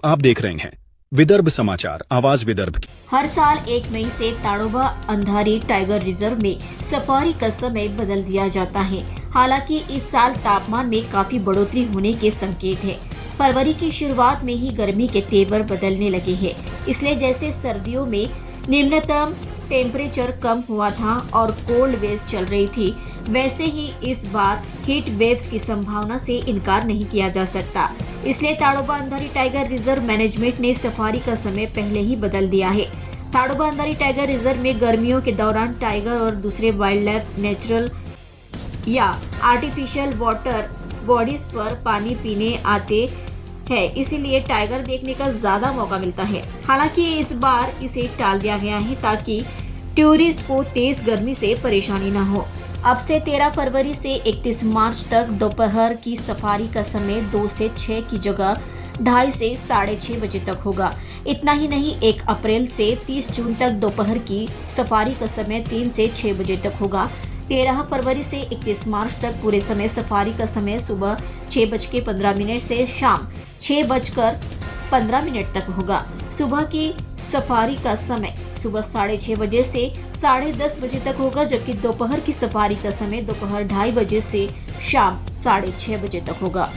आप देख रहे हैं विदर्भ समाचार, आवाज विदर्भ की। हर साल 1 मई से ताड़ोबा अंधारी टाइगर रिजर्व में सफारी का समय बदल दिया जाता है। हालांकि इस साल तापमान में काफी बढ़ोतरी होने के संकेत है। फरवरी की शुरुआत में ही गर्मी के तेवर बदलने लगे हैं। इसलिए जैसे सर्दियों में निम्नतम टेम्परेचर कम हुआ था और कोल्ड वेव्स चल रही थी, वैसे ही इस बार हीट वेव्स की संभावना से इनकार नहीं किया जा सकता। इसलिए ताड़ोबा अंधारी टाइगर रिजर्व मैनेजमेंट ने सफारी का समय पहले ही बदल दिया है। ताड़ोबा अंधारी टाइगर रिजर्व में गर्मियों के दौरान टाइगर और दूसरे वाइल्ड लाइफ नेचुरल या आर्टिफिशियल वाटर बॉडीज पर पानी पीने आते है, इसीलिए टाइगर देखने का ज्यादा मौका मिलता है। हालांकि इस बार इसे टाल दिया गया है ताकि टूरिस्ट को तेज गर्मी से परेशानी न हो। अब से 13 फरवरी से 31 मार्च तक दोपहर की सफारी का समय 2 से 6 की जगह 2:30 से 6:30 बजे तक होगा। इतना ही नहीं, 1 अप्रैल से 30 जून तक दोपहर की सफारी का समय 3 से 6 बजे तक होगा। 13 फरवरी से 31 मार्च तक पूरे समय सफारी का समय सुबह 6:15 से शाम 6:15 तक होगा। सुबह की सफारी का समय सुबह 6:30 बजे से 10:30 बजे तक होगा, जबकि दोपहर की सफारी का समय दोपहर 2:30 बजे से शाम 6:30 बजे तक होगा।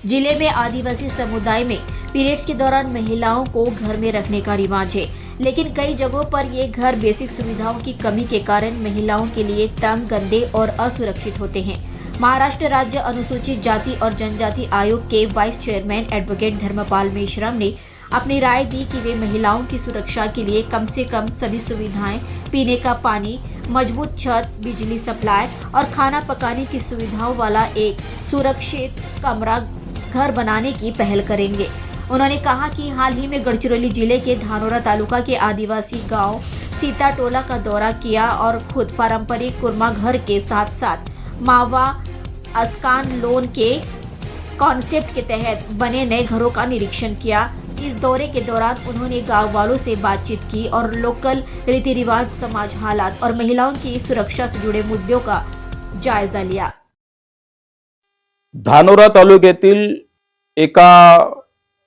जिले में आदिवासी समुदाय में पीरियड्स के दौरान महिलाओं को घर में रखने का रिवाज है, लेकिन कई जगहों पर ये घर बेसिक सुविधाओं की कमी के कारण महिलाओं के लिए तंग, गंदे और असुरक्षित होते हैं। महाराष्ट्र राज्य अनुसूचित जाति और जनजाति आयोग के vice chairman advocate Dharmpal Meshram ने अपनी राय दी कि वे महिलाओं की सुरक्षा के लिए कम से कम सभी सुविधाएं, पीने का पानी, मजबूत छत, बिजली सप्लाई और खाना पकाने की सुविधाओं वाला एक सुरक्षित कमरा घर बनाने की पहल करेंगे। उन्होंने कहा कि हाल ही में गढ़चिरौली जिले के धानोरा तालुका के आदिवासी गांव सीताटोला का दौरा किया और खुद पारंपरिक कुरमा घर के साथ साथ मावा अस्कान लोन के कॉन्सेप्ट के तहत बने नए घरों का निरीक्षण किया। इस दौरे के दौरान उन्होंने गांव वालों से बातचीत की और लोकल रीति रिवाज, समाज हालात और महिलाओं की सुरक्षा से जुड़े मुद्दों का जायजा लिया। धानोरा तालुक्यातील एका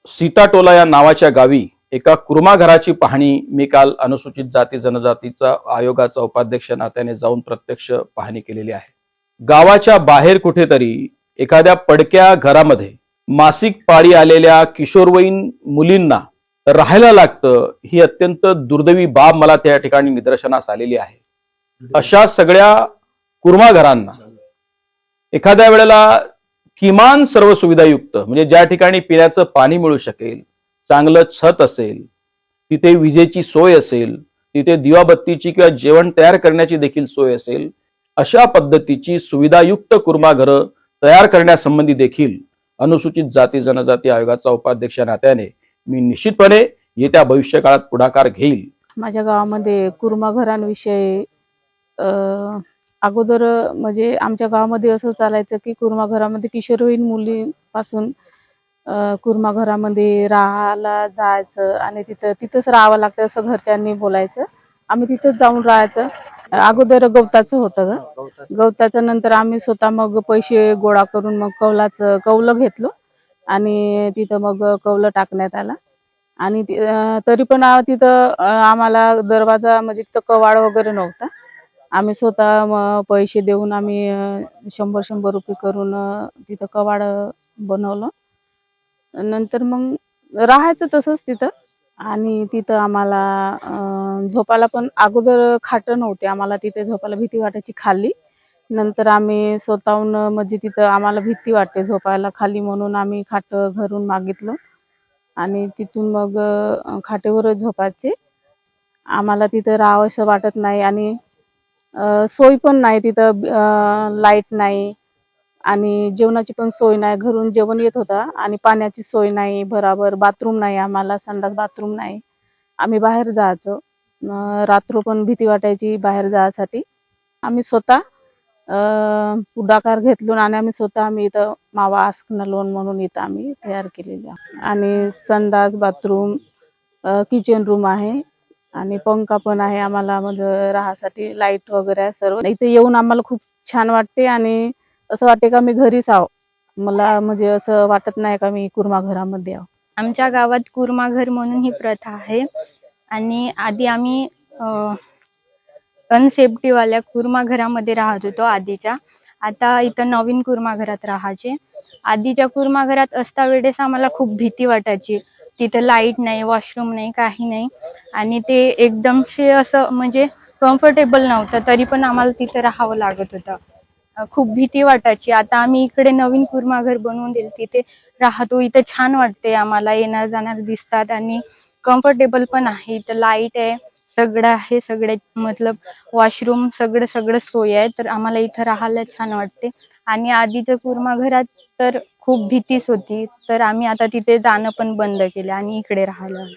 सीताटोला या नावाच्या गावी एका कुर्मा घराची पाहणी मी काल अनुसूचित जाती जनजातीचा आयोगाचा उपाध्यक्ष नात्याने जाऊन प्रत्यक्ष पाहणी केलेली आहे। गावाच्या बाहेर कुठेतरी एखाद्या पडक्या घरामध्ये मासिक पाळी आलेल्या किशोरवयीन मुलींना राहायला लागतं, ही अत्यंत दुर्दैवी बाब मला त्या ठिकाणी निदर्शनास आलेली आहे। अशा सगळ्या कुर्मा घरांना एखाद्या वेळेला किमान सर्व सुविधायुक्त, म्हणजे ज्या ठिकाणी पिण्याचं पाणी मिळू शकेल, चांगलं छत असेल, तिथे विजेची सोय असेल, तिथे दिवाबत्तीची किंवा जेवण तयार करण्याची देखील सोय असेल, अशा पद्धतीची सुविधायुक्त कुर्मा घरं तयार करण्यासंबंधी देखील अनुसूचित जाती जनजाती आयोगाचा उपाध्यक्ष नात्याने मी निश्चितपणे येत्या भविष्य काळात पुढाकार घेईल। माझ्या गावामध्ये कुर्मा घरांविषयी अगोदर म्हणजे आमच्या गावामध्ये असं चालायचं की कुर्मा घरामध्ये किशोरवयीन मुलीपासून कुर्मा घरामध्ये राहायला जायचं आणि तिथंच राहावं लागतं असं घरच्यांनी बोलायचं। आम्ही तिथंच जाऊन राहायचं। अगोदर गवताचं होतं गवताचं नंतर आम्ही स्वतः मग पैसे गोळा करून मग कौलं घेतलं आणि तिथं मग कौलं टाकण्यात आला आणि तरी पण तिथं आम्हाला दरवाजा म्हणजे तिथं कवाड वगैरे नव्हता। आम्ही स्वतः पैसे देऊन आम्ही 100 रुपये करून तिथं कवाड बनवलं। नंतर मग राहायचं तसंच तिथं आणि तिथं आम्हाला झोपायला पण अगोदर खाट नव्हते, आम्हाला तिथे झोपायला भीती वाटायची खाली। नंतर आम्ही स्वतःहून म्हणजे तिथं आम्हाला भीती वाटते झोपायला खाली म्हणून आम्ही खाट घरून मागितलं आणि तिथून मग खाटेवरच झोपायचे। आम्हाला तिथं राहावंसं वाटत नाही आणि सोय पण नाही तिथं, लाईट नाही आणि जेवणाची पण सोय नाही। घरून जेवण येत होता आणि पाण्याची सोय नाही, बराबर बाथरूम नाही, आम्हाला संडास बाथरूम नाही। आम्ही बाहेर जायचो, रात्र पण भीती वाटायची बाहेर जायसाठी। आम्ही स्वतः पुढाकार घेतलो आणि आम्ही इथं मावा आस्कन लोन म्हणून इथं आम्ही तयार केलेले आहे आणि संडास बाथरूम, किचन रूम आहे आणि पंखा पण आहे आम्हाला, म्हणजे राहासाठी लाईट वगैरे आहे सर्व। इथे येऊन आम्हाला खूप छान वाटते आणि असं वाटते का मी घरीच आहो। मला म्हणजे असं वाटत नाही का मी कुर्मा घरामध्ये आहो। आमच्या गावात कुर्माघर म्हणून ही प्रथा आहे आणि आधी आम्ही अनसेफ्टीवाल्या कुर्माघरामध्ये राहत होतो आधीच्या. आता इथं नवीन कुर्माघरात राहायचे. आधीच्या कुर्माघरात असता वेळेस आम्हाला खूप भीती वाटायची. तिथं लाईट नाही, वॉशरूम नाही, काही नाही आणि ते एकदमशे असं म्हणजे कम्फर्टेबल नव्हतं, तरी पण आम्हाला तिथे राहावं लागत होतं. खूप भीती वाटायची. आता आम्ही इकडे नवीन कुर्माघर बनवून दिलं, तिथे राहतो. इथे छान वाटते आम्हाला, येणार जाणार दिसतात आणि कम्फर्टेबल पण आहे. इथं लाईट आहे, सगळं आहे, सगळे मतलब वॉशरूम सगळं सोय आहे, तर आम्हाला इथं राहायला छान वाटते. आणि आधीच्या कुर्माघरात तर खूप भीतीच होती, तर आम्ही आता तिथे जाणं पण बंद केलं आणि इकडे राहायला आलो.